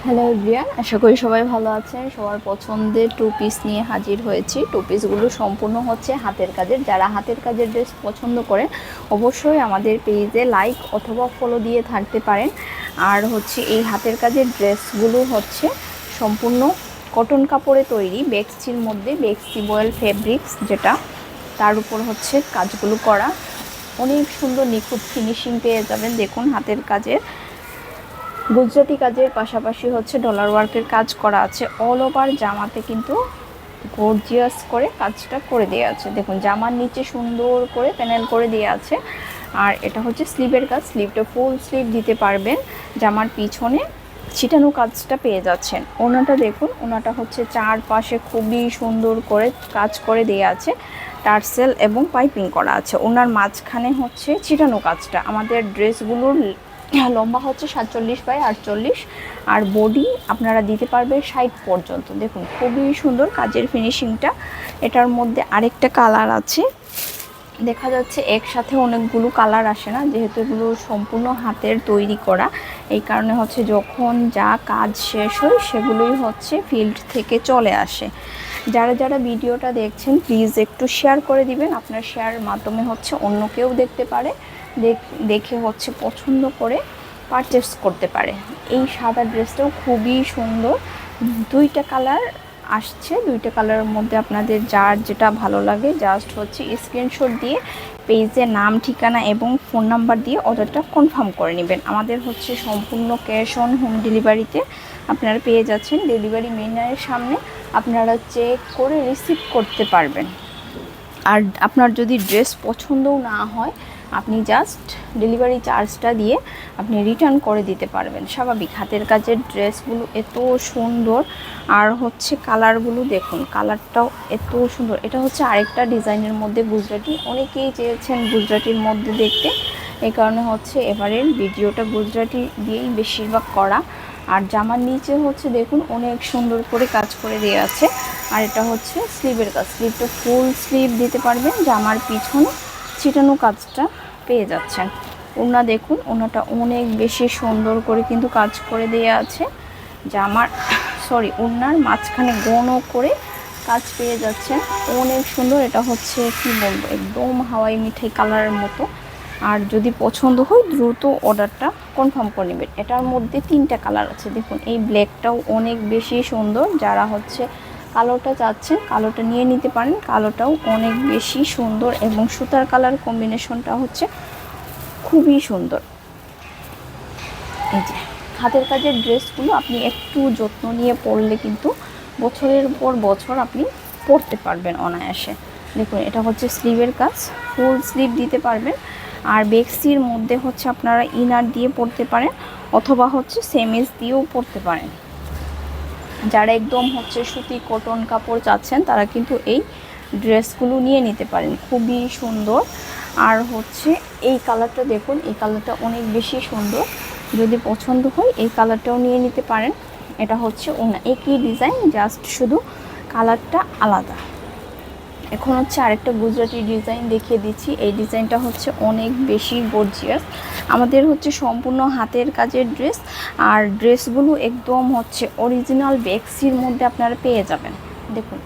Hello everyone, আশা করি সবাই ভালো আছেন। সবার পছন্দের টু পিস নিয়ে হাজির হয়েছি। টু পিসগুলো সম্পূর্ণ হচ্ছে হাতের কাজের। যারা হাতের কাজের ড্রেস পছন্দ করেন অবশ্যই আমাদের পেজে লাইক অথবা ফলো দিয়ে থাকতে পারেন। আর হচ্ছে এই হাতের কাজের ড্রেসগুলো হচ্ছে সম্পূর্ণ কটন কাপড়ে তৈরি, বেক্সির মধ্যে বেক্সি বয়েল ফেব্রিক্স, যেটা তার উপর হচ্ছে কাজগুলো করা। অনেক সুন্দর নিখুঁত ফিনিশিং পেয়ে যাবেন। দেখুন হাতের কাজের গুজরাটি কাজের পাশাপাশি হচ্ছে ডলার ওয়ার্কের কাজ করা আছে। অল ওভার জামাতে কিন্তু গর্জিয়াস করে কাজটা করে দেওয়া আছে। দেখুন জামার নিচে সুন্দর করে প্যানেল করে দেওয়া আছে। আর এটা হচ্ছে স্লিভের কাজ, স্লিভটা ফুল স্লিভ দিতে পারবেন। জামার পিছনে ছিটানো কাজটা পেয়ে যাচ্ছেন। ওনাটা দেখুন, ওনাটা হচ্ছে চারপাশে খুবই সুন্দর করে কাজ করে দেওয়া আছে, টার্সেল এবং পাইপিং করা আছে। ওনার মাঝখানে হচ্ছে ছিটানো কাজটা। আমাদের ড্রেসগুলোর লম্বা হচ্ছে 47/48 আর বডি আপনারা দিতে পারবেন 60 পর্যন্ত। দেখুন খুবই সুন্দর কাজের ফিনিশিংটা। এটার মধ্যে আরেকটা কালার আছে, দেখা যাচ্ছে একসাথে অনেকগুলো কালার আসে না, যেহেতু এগুলো সম্পূর্ণ হাতের তৈরি করা। এই কারণে হচ্ছে যখন যা কাজ শেষ হয় সেগুলোই হচ্ছে ফিল্ড থেকে চলে আসে। যারা যারা ভিডিওটা দেখছেন প্লিজ একটু শেয়ার করে দিবেন। আপনার শেয়ারের মাধ্যমে হচ্ছে অন্য কেউ দেখতে পারে, দেখে হচ্ছে পছন্দ করে পারচেস করতে পারে। এই সাদা ড্রেসটাও খুবই সুন্দর, দুইটা কালার আসছে। দুইটা কালারের মধ্যে আপনাদের যার যেটা ভালো লাগে জাস্ট হচ্ছে স্ক্রিনশট দিয়ে পেজে নাম, ঠিকানা এবং ফোন নাম্বার দিয়ে অর্ডারটা কনফার্ম করে নেবেন। আমাদের হচ্ছে সম্পূর্ণ ক্যাশ অন হোম ডেলিভারিতে আপনারা পেয়ে যাচ্ছেন। ডেলিভারি ম্যানের সামনে আপনারা চেক করে রিসিভ করতে পারবেন। আর আপনার যদি ড্রেস পছন্দও না হয় আপনি জাস্ট ডেলিভারি চার্জটা দিয়ে আপনি রিটার্ন করে দিতে পারবেন। স্বাভাবিক হাতের কাজের ড্রেসগুলো এত সুন্দর। আর হচ্ছে কালারগুলো দেখুন, কালারটাও এত সুন্দর। এটা হচ্ছে আরেকটা ডিজাইনের মধ্যে গুজরাটি, অনেকেই চেয়েছেন গুজরাটির মধ্যে দেখতে, এই কারণে হচ্ছে এবারের ভিডিওটা গুজরাটি দিয়েই বেশিরভাগ করা। আর জামার নিচে হচ্ছে দেখুন অনেক সুন্দর করে কাজ করে দেওয়া আছে। আর এটা হচ্ছে স্লিভের কাজ, স্লিভটা ফুল স্লিভ দিতে পারবেন। জামার পিছনে ছিটানো কাজটা পেয়ে যাচ্ছেন। ওনা দেখুন, ওনাটা অনেক বেশি সুন্দর করে কিন্তু কাজ করে দেওয়া আছে। জামার ওনার মাঝখানে ঘন করে কাজ পেয়ে যাচ্ছেন, অনেক সুন্দর। এটা হচ্ছে কি বলবো, একদম হাওয়াই মিঠাই কালারের মতো। আর যদি পছন্দ হয় দ্রুত অর্ডারটা কনফার্ম করে নেবেন। এটার মধ্যে 3টা কালার আছে। দেখুন এই ব্ল্যাকটাও অনেক বেশি সুন্দর। যারা হচ্ছে কালোটা চাচ্ছেন কালোটা নিয়ে নিতে পারেন, কালোটাও অনেক বেশি সুন্দর এবং সুতার কালার কম্বিনেশনটা হচ্ছে খুবই সুন্দর। এই যে হাতের কাজের ড্রেসগুলো আপনি একটু যত্ন নিয়ে পরলে কিন্তু বছরের পর বছর আপনি পরতে পারবেন অনায়াসে। দেখুন এটা হচ্ছে স্লিভের কাজ, ফুল স্লিভ দিতে পারবেন। আর বেক্সির মধ্যে হচ্ছে আপনারা ইনার দিয়ে পরতে পারেন অথবা হচ্ছে সেমিজ দিয়েও পরতে পারেন। যারা একদম হচ্ছে সুতি কটন কাপড় চাচ্ছেন তারা কিন্তু এই ড্রেসগুলো নিয়ে নিতে পারেন, খুবই সুন্দর। আর হচ্ছে এই কালারটা দেখুন, এই কালারটা অনেক বেশি সুন্দর। যদি পছন্দ হয় এই কালারটাও নিয়ে নিতে পারেন। এটা হচ্ছে একই ডিজাইন, জাস্ট শুধু কালারটা আলাদা। এখন হচ্ছে আরেকটা গুজরাটি ডিজাইন দেখিয়ে দিচ্ছি। এই ডিজাইনটা হচ্ছে অনেক বেশি গর্জিয়াস। আমাদের হচ্ছে সম্পূর্ণ হাতের কাজের ড্রেস। আর ড্রেসগুলো একদম হচ্ছে অরিজিনাল বেক্সির মধ্যে আপনারা পেয়ে যাবেন। দেখুন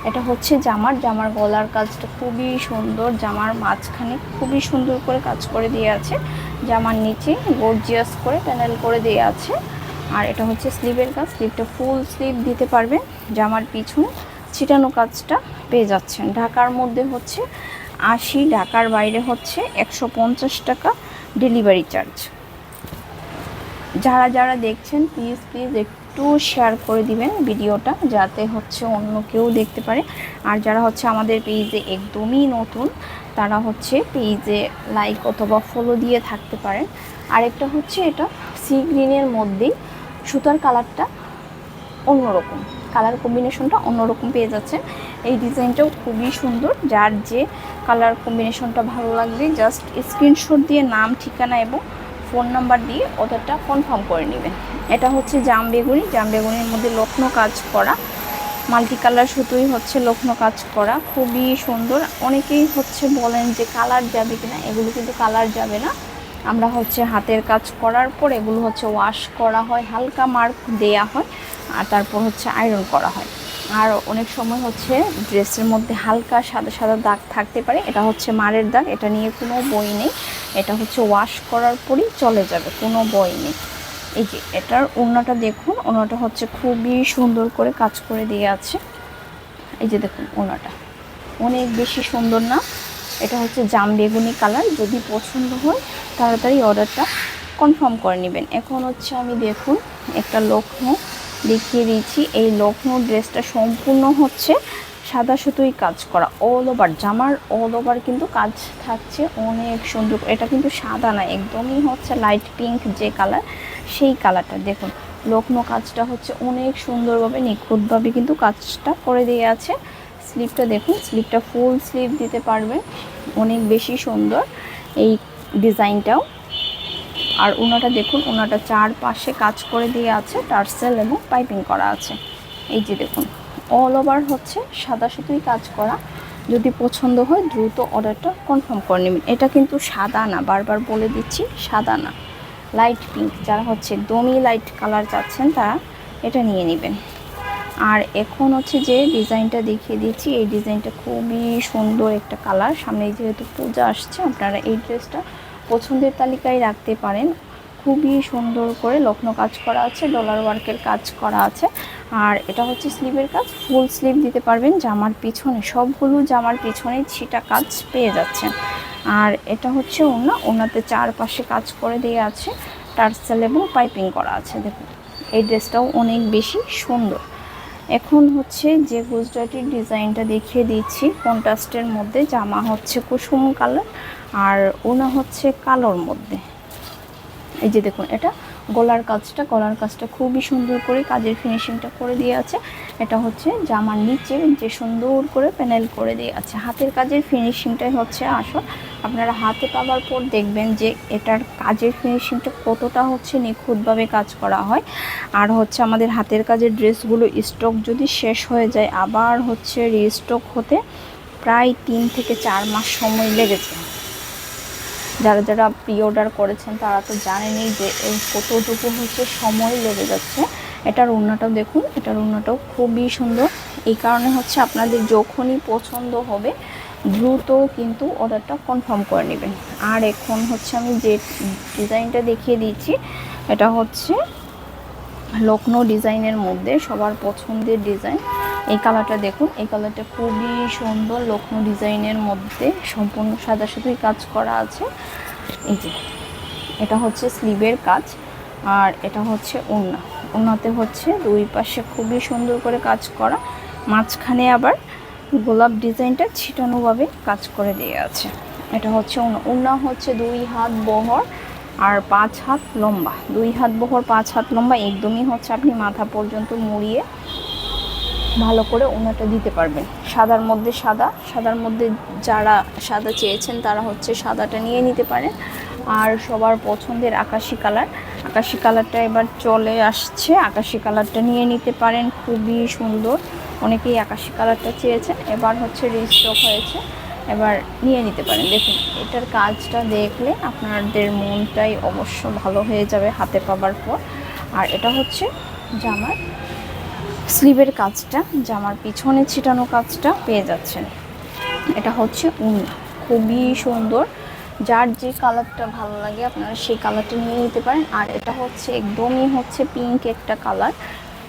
এটা হচ্ছে জামার গলার কাজটা খুবই সুন্দর। জামার মাঝখানে খুবই সুন্দর করে কাজ করে দিয়ে আছে। জামার নিচে গর্জিয়াস করে প্যানেল করে দিয়ে আছে। আর এটা হচ্ছে স্লিভের কাজ, স্লিভটা ফুল স্লিভ দিতে পারবেন। জামার পিছনে ছিটানো কাজটা পেয়ে যাচ্ছেন। ঢাকার মধ্যে হচ্ছে 80, ঢাকার বাইরে হচ্ছে 150 টাকা ডেলিভারি চার্জ। যারা যারা দেখছেন প্লিজ একটু শেয়ার করে দিবেন ভিডিওটা, যাতে হচ্ছে অন্য কেউ দেখতে পারে। আর যারা হচ্ছে আমাদের পেজে একদমই নতুন তারা হচ্ছে পেজে লাইক অথবা ফলো দিয়ে থাকতে পারেন। আরেকটা হচ্ছে এটা সি গ্রিনের মধ্যেই সুতার কালারটা অন্যরকম, কালার কম্বিনেশনটা অন্যরকম পেয়ে যাচ্ছেন। এই ডিজাইনটাও খুবই সুন্দর। যার যে কালার কম্বিনেশনটা ভালো লাগবে জাস্ট স্ক্রিনশট দিয়ে নাম, ঠিকানা এবং ফোন নাম্বার দিয়ে অর্ডারটা কনফার্ম করে নেবেন। এটা হচ্ছে জামবেগুনির মধ্যে লক্ষ্ণৌ কাজ করা, মাল্টি কালার সুতোই হচ্ছে লক্ষ্ণৌ কাজ করা, খুবই সুন্দর। অনেকেই হচ্ছে বলেন যে কালার যাবে কিনা, এগুলো কিন্তু কালার যাবে না। আমরা হচ্ছে হাতের কাজ করার পর এগুলো হচ্ছে ওয়াশ করা হয়, হালকা মার্ক দেয়া হয়, আর তারপর হচ্ছে আয়রন করা হয়। আর অনেক সময় হচ্ছে ড্রেসের মধ্যে হালকা সাদা সাদা দাগ থাকতে পারে, এটা হচ্ছে মারের দাগ, এটা নিয়ে কোনো বই নেই, এটা হচ্ছে ওয়াশ করার পরই চলে যাবে, কোনো বই নেই। এই যে এটার ওড়নাটা দেখুন, ওড়নাটা হচ্ছে খুবই সুন্দর করে কাজ করে দিয়ে আছে। এই যে দেখুন ওড়নাটা অনেক বেশি সুন্দর না? এটা হচ্ছে জাম বেগুনি কালার। যদি পছন্দ হয় তাড়াতাড়ি অর্ডারটা কনফার্ম করে নেবেন। এখন হচ্ছে আমি দেখুন একটা লখনৌ দেখিয়ে দিয়েছি। এই লখনৌ ড্রেসটা সম্পূর্ণ হচ্ছে সাদা সুতোই কাজ করা, অল ওভার জামার অল ওভার কিন্তু কাজ থাকছে অনেক সুন্দর। এটা কিন্তু সাদা না, একদমই হচ্ছে লাইট পিঙ্ক যে কালার, সেই কালারটা দেখুন। লখনৌ কাজটা হচ্ছে অনেক সুন্দরভাবে নিখুঁতভাবে কিন্তু কাজটা করে দিয়ে আছে। স্লিভটা দেখুন, স্লিভটা ফুল স্লিভ দিতে পারবেন, অনেক বেশি সুন্দর এই ডিজাইনটাও। আর ওনাটা দেখুন, ওনাটা চারপাশে কাজ করে দিয়ে আছে, টার্সেল এবং পাইপিং করা আছে। এই যে দেখুন অল ওভার হচ্ছে সাদা সুতোই কাজ করা। যদি পছন্দ হয় দ্রুত অর্ডারটা কনফার্ম করে নেবেন। এটা কিন্তু সাদা না, বারবার বলে দিচ্ছি সাদা না, লাইট পিঙ্ক। যারা হচ্ছে একদমই লাইট কালার চাচ্ছেন তারা এটা নিয়ে নেবেন। আর এখন হচ্ছে যে ডিজাইনটা দেখিয়ে দিচ্ছি, এই ডিজাইনটা খুবই সুন্দর একটা কালার। সামনে যেহেতু পূজা আসছে, আপনারা এই ড্রেসটা পছন্দের তালিকায় রাখতে পারেন। খুবই সুন্দর করে লখনৌ কাজ করা আছে, ডলার ওয়ার্কের কাজ করা আছে। আর এটা হচ্ছে স্লিভের কাজ, ফুল স্লিভ দিতে পারবেন। জামার পিছনে সবগুলো জামার পিছনে ছিটা কাজ পেয়ে যাচ্ছেন। আর এটা হচ্ছে ওড়না, ওড়নাতে চারপাশে কাজ করে দিয়ে আছে, টার্সেল এবং পাইপিং করা আছে। দেখুন এই ড্রেসটাও অনেক বেশি সুন্দর। এখন হচ্ছে যে গুজরাটি ডিজাইনটা দেখিয়ে দিচ্ছি, কন্ট্রাস্টের মধ্যে। জামা হচ্ছে কুসুম কালার আর ওনা হচ্ছে কালোর মধ্যে। এই যে দেখুন এটা গলার কাজটা খুবই সুন্দর করে কাজের ফিনিশিংটা করে দিয়ে আছে। এটা হচ্ছে জামার নিচে যে সুন্দর করে প্যানেল করে দিয়ে আছে। হাতের কাজের ফিনিশিংটাই হচ্ছে আসল। আপনারা হাতে পাওয়ার পর দেখবেন যে এটার কাজের ফিনিশিংটা কতটা হচ্ছে নিখুঁতভাবে কাজ করা হয়। আর হচ্ছে আমাদের হাতের কাজের ড্রেসগুলো স্টক যদি শেষ হয়ে যায়, আবার হচ্ছে রিস্টক হতে প্রায় 3 থেকে 4 মাস সময় লেগেছে। যারা যারা প্রি অর্ডার করেছেন তারা তো জানেনই যে কতটুকু হচ্ছে সময় লেগে যাচ্ছে। এটার ওড়নাটাও দেখুন, এটার ওড়নাটাও খুবই সুন্দর। এই কারণে হচ্ছে আপনাদের যখনই পছন্দ হবে দ্রুত কিন্তু অর্ডারটা কনফার্ম করে নেবেন। আর এখন হচ্ছে আমি যে ডিজাইনটা দেখিয়ে দিচ্ছি, এটা হচ্ছে লখনৌ ডিজাইনের মধ্যে সবার পছন্দের ডিজাইন। এই কালারটা দেখুন, এই কালারটা খুবই সুন্দর। লখনৌ ডিজাইনের মধ্যে সম্পূর্ণ সাদা সুতোই কাজ করা আছে। এই যে এটা হচ্ছে স্লিভের কাজ, আর এটা হচ্ছে ওড়না। ওড়নাতে হচ্ছে দুই পাশে খুবই সুন্দর করে কাজ করা, মাঝখানে আবার গোলাপ ডিজাইনটা ছিটানোভাবে কাজ করে দিয়ে আছে। এটা হচ্ছে ওড়না। ওড়না হচ্ছে 2 হাত বহর আর 5 হাত লম্বা। 2 হাত বহর 5 হাত লম্বা, একদমই হচ্ছে আপনি মাথা পর্যন্ত মুড়িয়ে ভালো করে ওড়নাটা দিতে পারবেন। সাদার মধ্যে সাদার মধ্যে যারা সাদা চেয়েছেন তারা হচ্ছে সাদাটা নিয়ে নিতে পারেন। আর সবার পছন্দের আকাশি কালারটা এবার চলে আসছে, আকাশি কালারটা নিয়ে নিতে পারেন, খুবই সুন্দর। অনেকেই আকাশি কালারটা চেয়েছেন, এবার হচ্ছে রিস্টক হয়েছে, এবার নিয়ে নিতে পারেন। দেখুন এটার কাজটা দেখলে আপনাদের মনটাই অবশ্য ভালো হয়ে যাবে হাতে পাবার পর। আর এটা হচ্ছে জামার স্লিভের কাজটা, জামার পিছনে ছিটানো কাজটা পেয়ে যাচ্ছেন। এটা হচ্ছে ওড়না, খুবই সুন্দর। যার যে কালারটা ভালো লাগে আপনারা সেই কালারটা নিয়ে নিতে পারেন। আর এটা হচ্ছে একদমই হচ্ছে পিঙ্ক একটা কালার,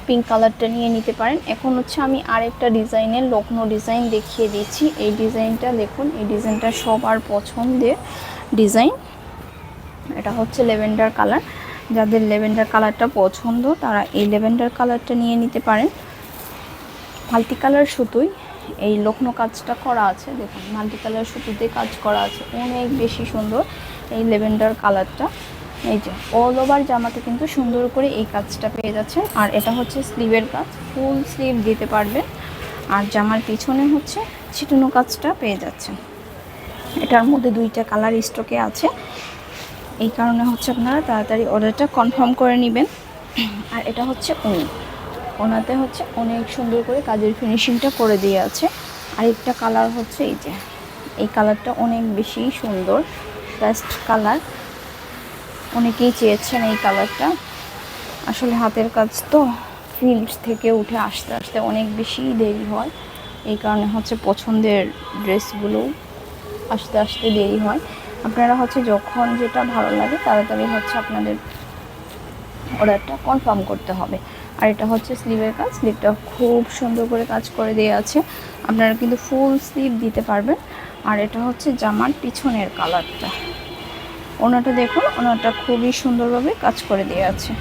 পিঙ্ক কালারটা নিয়ে নিতে পারেন। এখন হচ্ছে আমি আরেকটা ডিজাইনের লখনৌ ডিজাইন দেখিয়ে দিচ্ছি। এই ডিজাইনটা দেখুন, এই ডিজাইনটা সবার পছন্দের ডিজাইন। এটা হচ্ছে ল্যাভেন্ডার কালার। যাদের ল্যাভেন্ডার কালারটা পছন্দ তারা এই ল্যাভেন্ডার কালারটা নিয়ে নিতে পারেন। মাল্টি কালার সুতোই এই লখনৌ কাজটা করা আছে। দেখুন মাল্টি কালার সুতোতে কাজ করা আছে, অনেক বেশি সুন্দর এই ল্যাভেন্ডার কালারটা। এই যে অল ওভার জামাতে কিন্তু সুন্দর করে এই কাজটা পেয়ে যাচ্ছেন। আর এটা হচ্ছে স্লিভের কাজ, ফুল স্লিভ দিতে পারবেন। আর জামার পিছনে হচ্ছে ছিটানো কাজটা পেয়ে যাচ্ছেন। এটার মধ্যে 2টা কালার স্টকে আছে, এই কারণে হচ্ছে আপনারা তাড়াতাড়ি অর্ডারটা কনফার্ম করে নেবেন। আর এটা হচ্ছে ওনাতে হচ্ছে অনেক সুন্দর করে কাজের ফিনিশিংটা করে দিয়ে আছে। আরেকটা কালার হচ্ছে এই যে এই কালারটা অনেক বেশি সুন্দর, পেস্ট কালার। অনেকেই চেয়েছেন এই কালারটা। আসলে হাতের কাজ তো ফিল্ড থেকে উঠে আসতে আসতে অনেক বেশি দেরি হয়, এই কারণে হচ্ছে পছন্দের ড্রেসগুলো আসতে আসতে দেরি হয়। আপনারা হচ্ছে যখন যেটা ভালো লাগে তাড়াতাড়ি হচ্ছে আপনাদের অর্ডারটা কনফার্ম করতে হবে। আর এটা হচ্ছে স্লিভের কাজ, স্লিভটা খুব সুন্দর করে কাজ করে দেওয়া আছে, আপনারা কিন্তু ফুল স্লিভ দিতে পারবেন। আর এটা হচ্ছে জামার পিছনের কালারটা। ওনাটা দেখুন, ওনাটা খুবই সুন্দরভাবে কাজ করে দেওয়া আছে।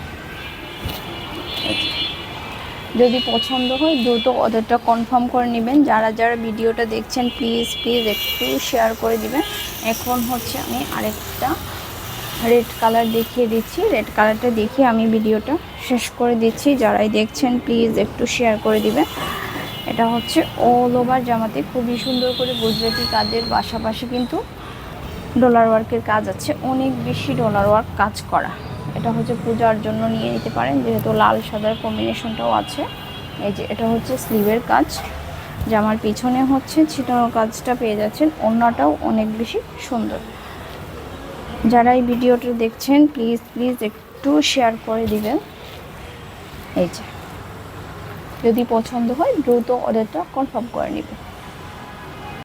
যদি পছন্দ হয় দ্রুত অর্ডারটা কনফার্ম করে নেবেন। যারা যারা ভিডিওটা দেখছেন প্লিজ প্লিজ একটু শেয়ার করে দিবেন। এখন হচ্ছে আমি আরেকটা রেড কালার দেখিয়ে দিচ্ছি, রেড কালারটা দেখিয়ে আমি ভিডিওটা শেষ করে দিচ্ছি। যারাই দেখছেন প্লিজ একটু শেয়ার করে দিবেন। এটা হচ্ছে অল ওভার জামাতে খুবই সুন্দর করে গুজরাটি কাজের পাশাপাশি কিন্তু ডলার ওয়ার্কের কাজ আছে, অনেক বেশি ডলার ওয়ার্ক কাজ করা। এটা হচ্ছে পূজার জন্য নিয়ে নিতে পারেন, যেহেতু লাল সাদার কম্বিনেশনটাও আছে। এই যে এটা হচ্ছে স্লিভের কাজ, জামার পিছনে হচ্ছে ছিটানো কাজটা পেয়ে যাচ্ছেন, ওড়নাটাও অনেক বেশি সুন্দর। যারা এই ভিডিওটা দেখছেন প্লিজ প্লিজ একটু শেয়ার করে দিবেন। এই যে যদি পছন্দ হয় দ্রুত অর্ডারটা কনফার্ম করে নেবেন।